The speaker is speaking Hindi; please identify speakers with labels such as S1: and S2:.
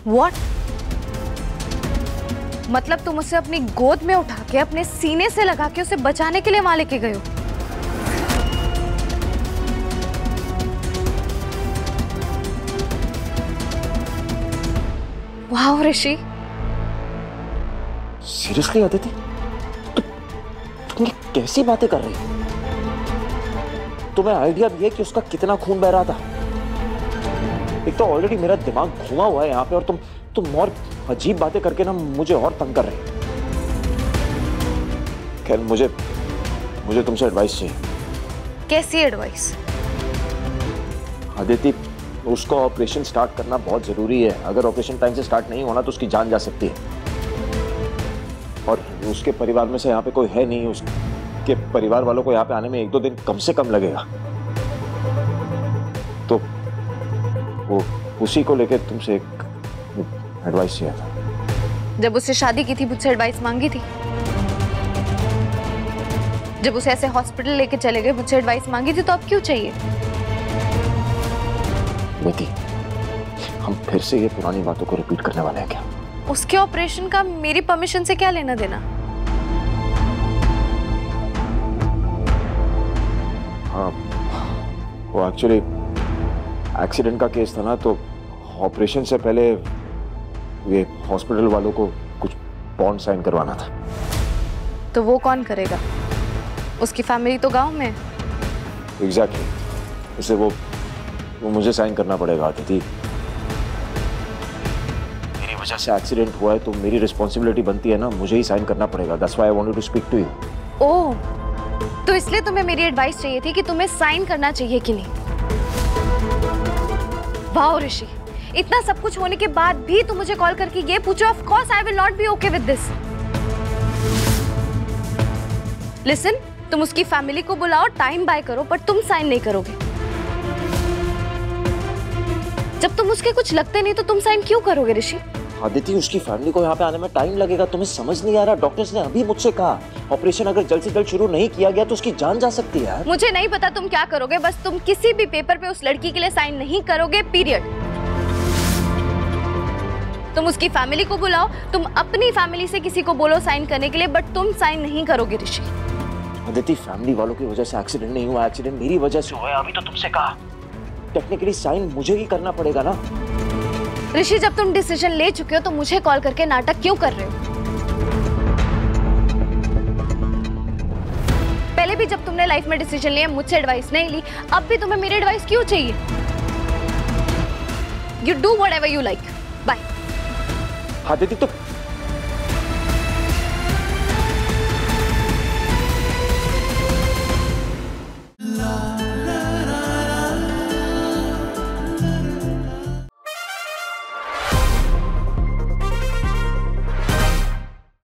S1: What? मतलब तुम उसे अपनी गोद में उठा के अपने सीने से लगा के उसे बचाने के लिए वहां लेके गए हो? वाह ऋषि।
S2: सीरियसली अदिति, तुम कैसी बातें कर रही हो? तुम्हें आइडिया भी है कि उसका कितना खून बह रहा था? एक तो ऑलरेडी मेरा दिमाग घुमा हुआ है यहाँ पे, और तुम और अजीब बातें करके ना मुझे और तंग कर रहे हो। खैर मुझे तुमसे एडवाइस चाहिए।
S1: कैसी एडवाइस?
S2: अदिति, उसका ऑपरेशन स्टार्ट करना बहुत जरूरी है। अगर ऑपरेशन टाइम से स्टार्ट नहीं होना तो उसकी जान जा सकती है, और उसके परिवार में से यहाँ पे कोई है नहीं। उसके परिवार वालों को यहाँ पे आने में 1-2 दिन कम से कम लगेगा। तो वो उसी को लेकर तुमसे एक एडवाइस चाहिए था।
S1: जब उससे शादी की थी मुझसे एडवाइस मांगी थी? जब उसे ऐसे हॉस्पिटल लेके चले गए मुझसे एडवाइस मांगी थी, तो अब क्यों चाहिए?
S2: निधि, हम फिर से ये पुरानी बातों को रिपीट करने वाले हैं क्या?
S1: उसके ऑपरेशन का मेरी परमिशन से क्या लेना देना?
S2: हाँ, वो एक्चुअली एक्सीडेंट का केस था ना, तो ऑपरेशन से पहले ये हॉस्पिटल वालों को कुछ बॉन्ड साइन करवाना था।
S1: तो वो कौन करेगा? उसकी फैमिली तो गांव में है।
S2: एग्जैक्टली, इसे वो मुझे साइन करना पड़ेगा। अदिति, मेरी वजह से एक्सीडेंट हुआ है तो मेरी रिस्पॉन्सिबिलिटी बनती है ना, मुझे ही साइन करना पड़ेगा। That's why I wanted to speak to you.
S1: ओह, तो इसलिए तुम्हें मेरी एडवाइस चाहिए थी कि तुम्हें साइन करना चाहिए कि नहीं? वाह ऋषि, इतना सब कुछ होने के बाद भी तुम मुझे कॉल करके ये पूछो। Of course I will not be okay with this. Listen, तुम उसकी फैमिली को बुलाओ, टाइम बाय करो, पर तुम साइन नहीं करोगे। जब तुम उसके कुछ लगते नहीं तो तुम साइन क्यों करोगे ऋषि?
S2: अदिति, उसकी फैमिली को यहाँ पे आने में टाइम लगेगा। तुम्हें समझ नहीं आ रहा? डॉक्टर्स ने अभी मुझसे कहा ऑपरेशन अगर जल्द से जल्द शुरू नहीं किया गया तो उसकी जान जा सकती है।
S1: मुझे नहीं पता तुम क्या करोगे, बस तुम किसी भी पेपर पे उस लड़की के लिए साइन नहीं करोगे, पीरियड। तुम उसकी फैमिली को बुलाओ, तुम अपनी फैमिली से किसी को बोलो साइन करने के लिए, बट तुम साइन नहीं करोगे ऋषि।
S2: अदिति, फैमिली वालों की वजह से एक्सीडेंट नहीं हुआ, एक्सीडेंट मेरी वजह से हुआ है। अभी तो तुमसे कहा टेक्निकली साइन मुझे ही करना पड़ेगा ना।
S1: ऋषि, जब तुम डिसीजन ले चुके हो तो मुझे कॉल करके नाटक क्यों कर रहे हो? पहले भी जब तुमने लाइफ में डिसीजन लिया मुझसे एडवाइस नहीं ली, अब भी तुम्हें मेरी एडवाइस क्यों चाहिए? You do whatever you like. Bye.
S2: Aditi,